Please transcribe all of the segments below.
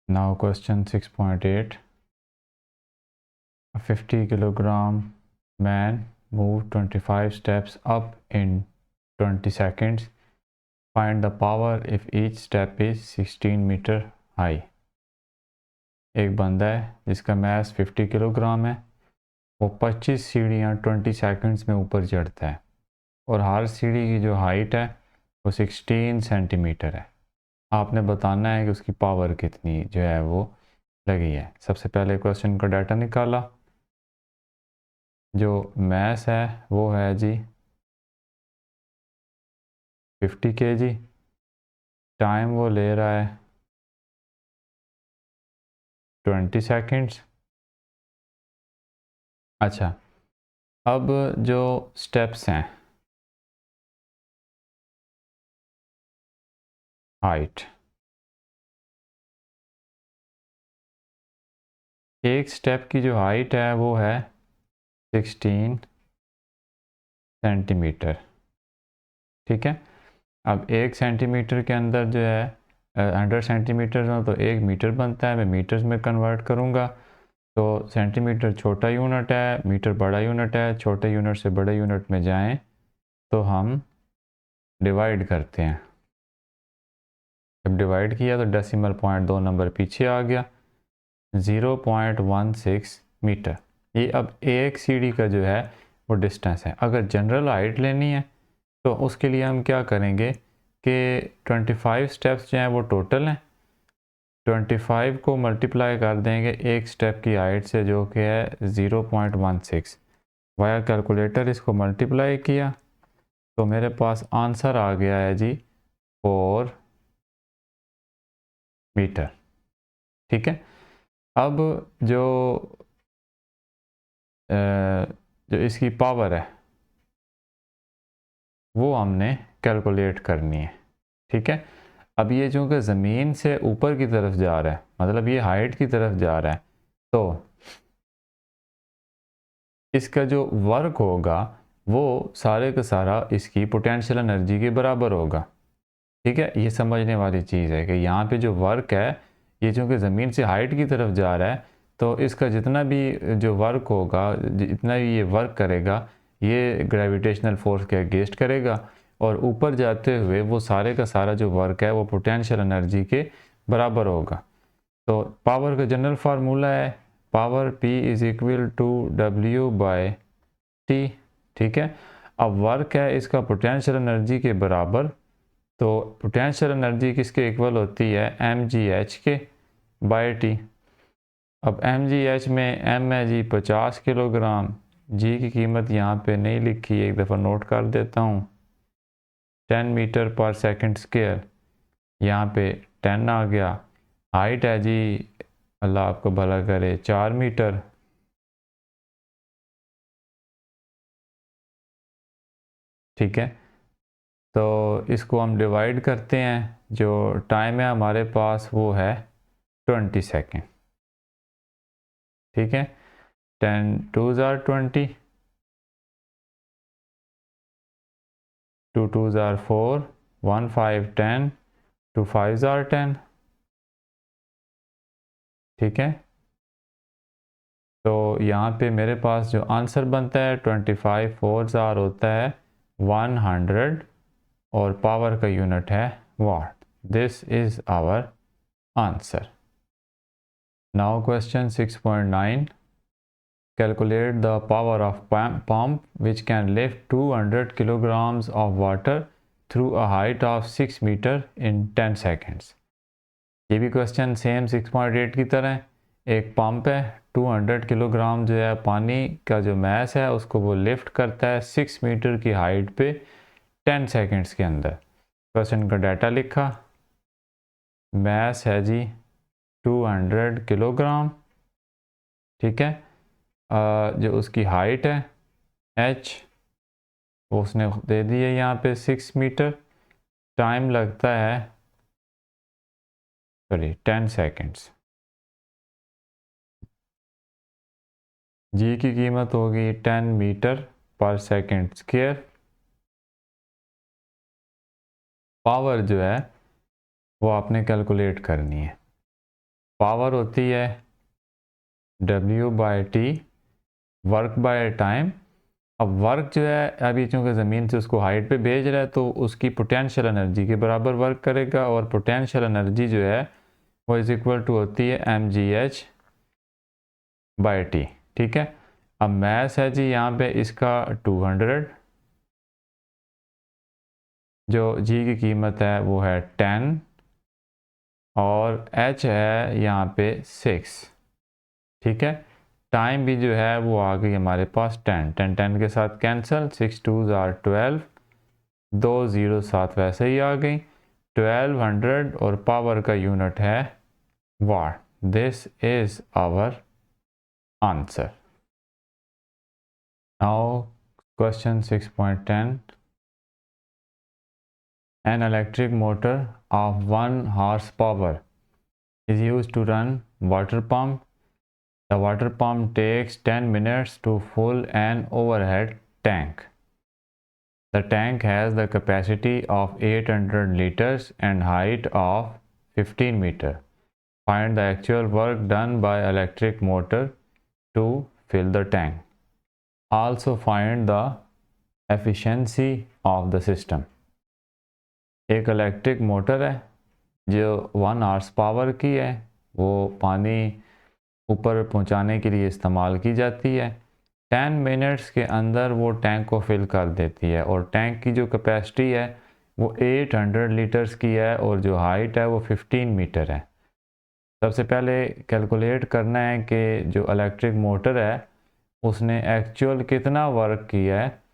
Now question 6.8. A 50 kilogram man moved 25 steps up in 20 seconds. Find the power if each step is 16 metre high. एक बंदा है जिसका mess 50 kilogram है, वो 25 सीढ़ियाँ 20 सेकंड्स में ऊपर चढ़ता है और हर सीढ़ी की जो हाइट है वो 16 सेंटीमीटर है। आपने बताना है कि उसकी पावर कितनी जो है वो लगी है। सबसे पहले क्वेश्चन का डाटा निकाला। जो मैस है वो है जी 50 kg। टाइम वो ले रहा है 20 सेकंड्स। अच्छा, अब जो स्टेप्स हैं, हाइट, एक स्टेप की जो हाइट है वो है 16 सेंटीमीटर। ठीक है, अब 1 सेंटीमीटर के अंदर जो है 100 सेंटीमीटर हो तो 1 मीटर बनता है। मैं मीटर्स में कन्वर्ट करूँगा तो सेंटीमीटर छोटा यूनिट है, मीटर बड़ा यूनिट है। छोटे यूनिट से बड़े यूनिट में जाएं तो हम डिवाइड करते हैं। जब डिवाइड किया तो डेसिमल पॉइंट 2 नंबर पीछे आ गया, 0.16 मीटर। ये अब एक सीढ़ी का जो है वो डिस्टेंस है। अगर जनरल हाइट लेनी है तो उसके लिए हम क्या करेंगे कि 25 स्टेप्स जो हैं वो टोटल हैं, 25 को मल्टीप्लाई कर देंगे एक स्टेप की हाइट से जो कि है 0.16। वाया कैलकुलेटर इसको मल्टीप्लाई किया तो मेरे पास आंसर आ गया है जी 4 मीटर। ठीक है, अब जो जो इसकी पावर है वो हमने कैलकुलेट करनी है। ठीक है, अब ये चूँकि ज़मीन से ऊपर की तरफ जा रहा है, मतलब ये हाइट की तरफ जा रहा है, तो इसका जो वर्क होगा वो सारे का सारा इसकी पोटेंशियल एनर्जी के बराबर होगा। ठीक है, ये समझने वाली चीज़ है कि यहाँ पे जो वर्क है ये चूँकि ज़मीन से हाइट की तरफ जा रहा है तो इसका जितना भी जो वर्क होगा, जितना भी ये वर्क करेगा, ये ग्रेविटेशनल फोर्स के अगेंस्ट करेगा और ऊपर जाते हुए वो सारे का सारा जो वर्क है वो पोटेंशियल एनर्जी के बराबर होगा। तो पावर का जनरल फार्मूला है power P is equal to W by T। ठीक है, अब वर्क है इसका पोटेंशियल एनर्जी के बराबर, तो पोटेंशियल एनर्जी किसके इक्वल होती है mgh के बाय टी। अब mgh में m है जी 50 किलोग्राम, g की कीमत यहाँ पे नहीं लिखी, एक दफ़ा नोट कर देता हूँ, 10 मीटर पर सेकंड स्क्वायर, यहाँ पे 10 आ गया। हाइट है जी, अल्लाह आपको भला करे, 4 मीटर। ठीक है, तो इसको हम डिवाइड करते हैं, जो टाइम है हमारे पास वो है 20 सेकेंड। ठीक है, 10 2s are 20, 2 2s are 4, 1 5 10, 2 5s are 10। ठीक है, तो यहाँ पे मेरे पास जो आंसर बनता है 25 4s are होता है 100 और पावर का यूनिट है watt. This is our answer. Now question 6.9। Calculate the power of pump which can lift 200 kilograms of water through a height of 6 meter in 10 seconds। ये भी क्वेश्चन सेम 6.8 की तरह है। एक पंप है, 200 किलोग्राम जो है पानी का जो मैस है उसको वो लिफ्ट करता है 6 मीटर की हाइट पे 10 सेकंड्स के अंदर। क्वेश्चन का डाटा लिखा, मैस है जी 200 किलोग्राम। ठीक है, जो उसकी हाइट है h वो उसने दे दी है यहाँ पे 6 मीटर। टाइम लगता है 10 सेकंड्स। जी की कीमत होगी 10 मीटर पर सेकंड स्क्वायर। पावर जो है वो आपने कैलकुलेट करनी है। पावर होती है W/T, वर्क बाय टाइम। अब वर्क जो है अभी चूँकि ज़मीन से उसको हाइट पे भेज रहा है तो उसकी पोटेंशियल एनर्जी के बराबर वर्क करेगा, और पोटेंशियल एनर्जी जो है वो इज़ इक्वल टू होती है mgh/t। ठीक है, अब मैथ है जी यहाँ पे इसका 200, जो जी की कीमत है वो है 10, और h है यहाँ पे 6। ठीक है, टाइम भी जो है वो आ गई हमारे पास 10, 10 10 के साथ कैंसिल, 6 2s are 12, 2 0 7 वैसे ही आ गई, 1200, और पावर का यूनिट है watt. This is our answer. Now question 6.10, an electric motor of 1 horsepower is used to run water pump. The water pump takes 10 minutes to fill an overhead tank. The tank has the capacity of 800 liters and height of 15 meter. Find the actual work done by electric motor to fill the tank. Also find the efficiency of the system. एक electric motor है जो 1 horse power की है, वो पानी ऊपर पहुंचाने के लिए इस्तेमाल की जाती है। 10 मिनट्स के अंदर वो टैंक को फिल कर देती है, और टैंक की जो कैपेसिटी है वो 800 लीटर्स की है, और जो हाइट है वो 15 मीटर है। सबसे पहले कैलकुलेट करना है कि जो इलेक्ट्रिक मोटर है उसने एक्चुअल कितना वर्क किया है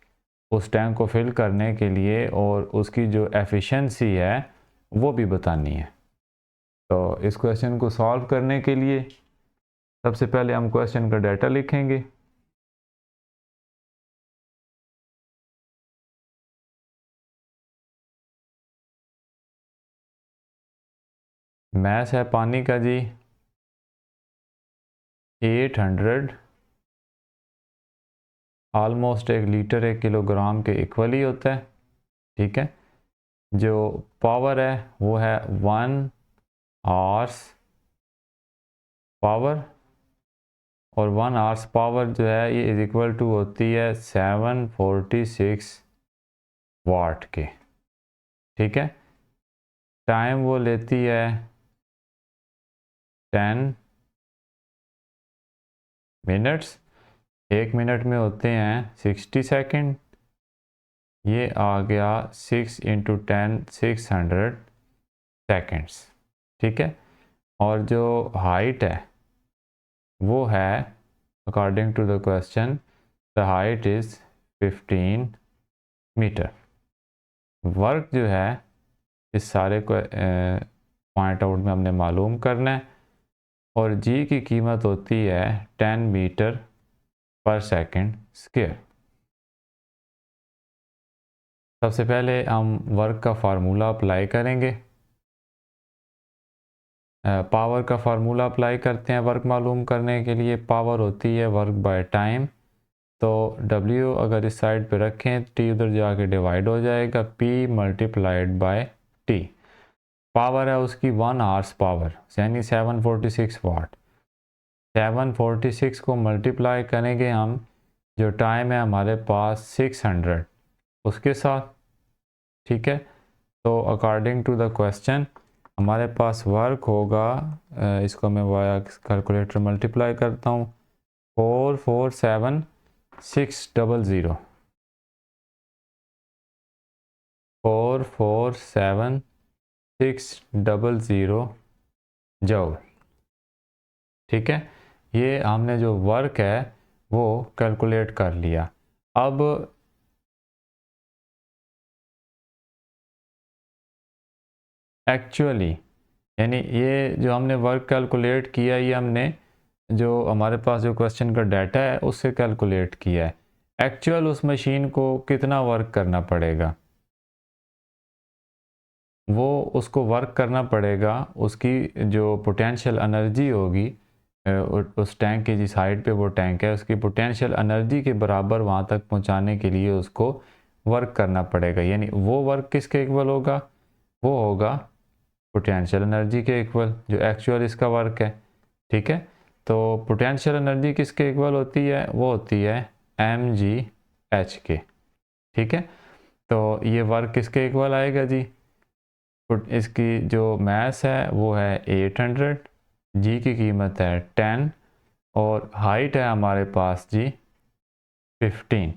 उस टैंक को फिल करने के लिए, और उसकी जो एफिशिएंसी है वो भी बतानी है। तो इस क्वेश्चन को सॉल्व करने के लिए सबसे पहले हम क्वेश्चन का डाटा लिखेंगे। मैथ है पानी का जी 800, ऑलमोस्ट 1 लीटर 1 किलोग्राम के इक्वली होता है। ठीक है, जो पावर है वो है 1 हॉर्स पावर, और 1 हॉर्स पावर जो है ये इज इक्वल टू होती है 746 वाट के। ठीक है, टाइम वो लेती है 10 मिनट्स, 1 मिनट में होते हैं 60 सेकंड। ये आ गया 6 इंटू 10 600 सेकेंड्स। ठीक है, और जो हाइट है वो है according to the question the height is 15 metre. Work जो है इस सारे को पॉइंट आउट में हमने मालूम करना है, और जी की कीमत होती है 10 मीटर पर सेकंड स्क्वायर। सबसे पहले हम वर्क का फार्मूला अप्लाई करेंगे। पावर का फार्मूला अप्लाई करते हैं वर्क मालूम करने के लिए। पावर होती है वर्क बाय टाइम, तो W अगर इस साइड पे रखें T उधर जाके डिवाइड हो जाएगा, P multiplied by T। Power है उसकी 1 हॉर्स पावर यानी 746 वाट। 746 को मल्टीप्लाई करेंगे हम, जो टाइम है हमारे पास 600 उसके साथ। ठीक है, तो अकॉर्डिंग टू द क्वेश्चन हमारे पास वर्क होगा, इसको मैं वाया कैलकुलेटर मल्टीप्लाई करता हूँ, 447600 447600 जूल। ठीक है, ये हमने जो वर्क है वो कैलकुलेट कर लिया। अब एक्चुअली यानी ये जो हमने वर्क कैलकुलेट किया, ये हमने जो हमारे पास जो क्वेश्चन का डाटा है उससे कैलकुलेट किया है। एक्चुअल उस मशीन को कितना वर्क करना पड़ेगा, वो उसको वर्क करना पड़ेगा, उसकी जो पोटेंशियल एनर्जी होगी उस टैंक की जिस हाइट पे वो टैंक है उसकी पोटेंशियल एनर्जी के बराबर वहाँ तक पहुँचाने के लिए उसको वर्क करना पड़ेगा। यानी वो वर्क किसके इक्वल होगा, वो होगा पोटेंशियल एनर्जी के इक्वल, जो एक्चुअल इसका वर्क है। ठीक है, तो पोटेंशियल एनर्जी किसके इक्वल होती है? वो होती है mgh के। ठीक है, तो ये वर्क किसके इक्वल आएगा जी? इसकी जो मास है वो है 800, जी की कीमत है 10 और हाइट है हमारे पास जी 15।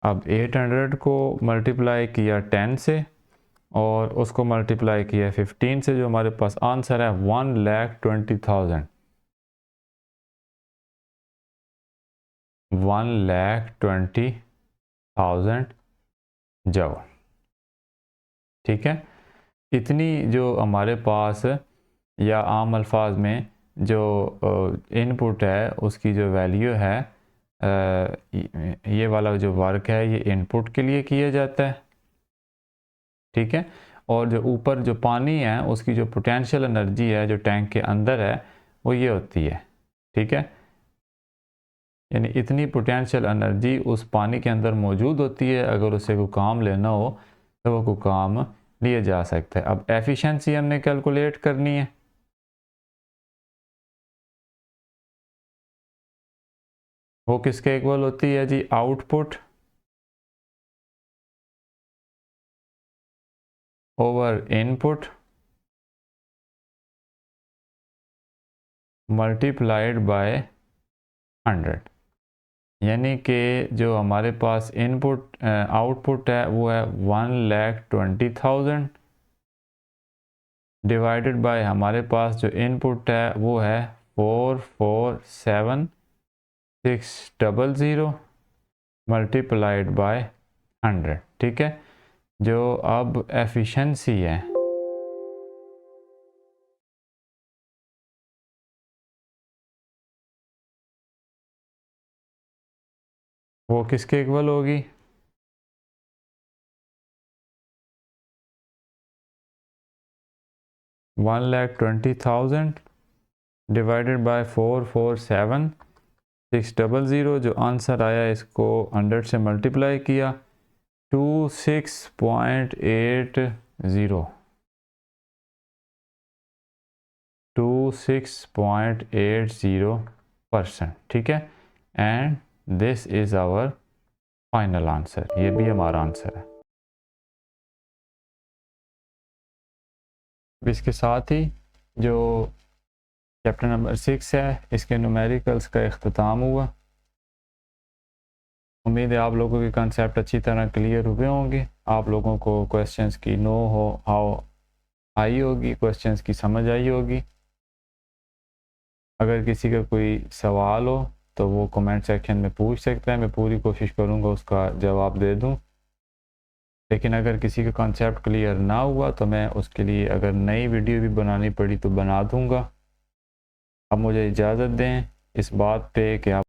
अब 800 को मल्टीप्लाई किया 10 से और उसको मल्टीप्लाई किया 15 से, जो हमारे पास आंसर है 1,20,000। 1,20,000 जूल। ठीक है, इतनी जो हमारे पास या आम अल्फाज में जो इनपुट है उसकी जो वैल्यू है, ये वाला जो वर्क है ये इनपुट के लिए किया जाता है। ठीक है, और जो ऊपर जो पानी है उसकी जो पोटेंशियल एनर्जी है जो टैंक के अंदर है वो ये होती है। ठीक है, यानी इतनी पोटेंशियल एनर्जी उस पानी के अंदर मौजूद होती है, अगर उसे कोई काम लेना हो तो वो कोई काम लिया जा सकता है। अब एफिशिएंसी हमने कैलकुलेट करनी है। वो किसके इक्वल होती है जी? Output over input multiplied by 100। यानी कि जो हमारे पास इनपुट आउटपुट है वो है 1,20,000 डिवाइडेड बाय हमारे पास जो इनपुट है वो है 447,600 मल्टीप्लाइड बाय 100। ठीक है, जो अब एफिशिएंसी है वो किसके इक्वल होगी? 1,20,000 डिवाइडेड बाय 447,600। जो आंसर आया इसको 100 से मल्टीप्लाई किया 26.80%। ठीक है, and this is our final answer. ये भी हमारा आंसर है। इसके साथ ही जो चैप्टर नंबर 6 है इसके न्यूमेरिकल्स का इख्तिताम हुआ। उम्मीद है आप लोगों के कंसेप्ट अच्छी तरह क्लियर हुए होंगे। आप लोगों को क्वेश्चंस की नो हो हाउ आई होगी, क्वेश्चंस की समझ आई होगी। अगर किसी का कोई सवाल हो तो वो कमेंट सेक्शन में पूछ सकता है, मैं पूरी कोशिश करूँगा उसका जवाब दे दूँ। लेकिन अगर किसी का कॉन्सेप्ट क्लियर ना हुआ तो मैं उसके लिए अगर नई वीडियो भी बनानी पड़ी तो बना दूँगा। अब मुझे इजाज़त दें इस बात पे कि आप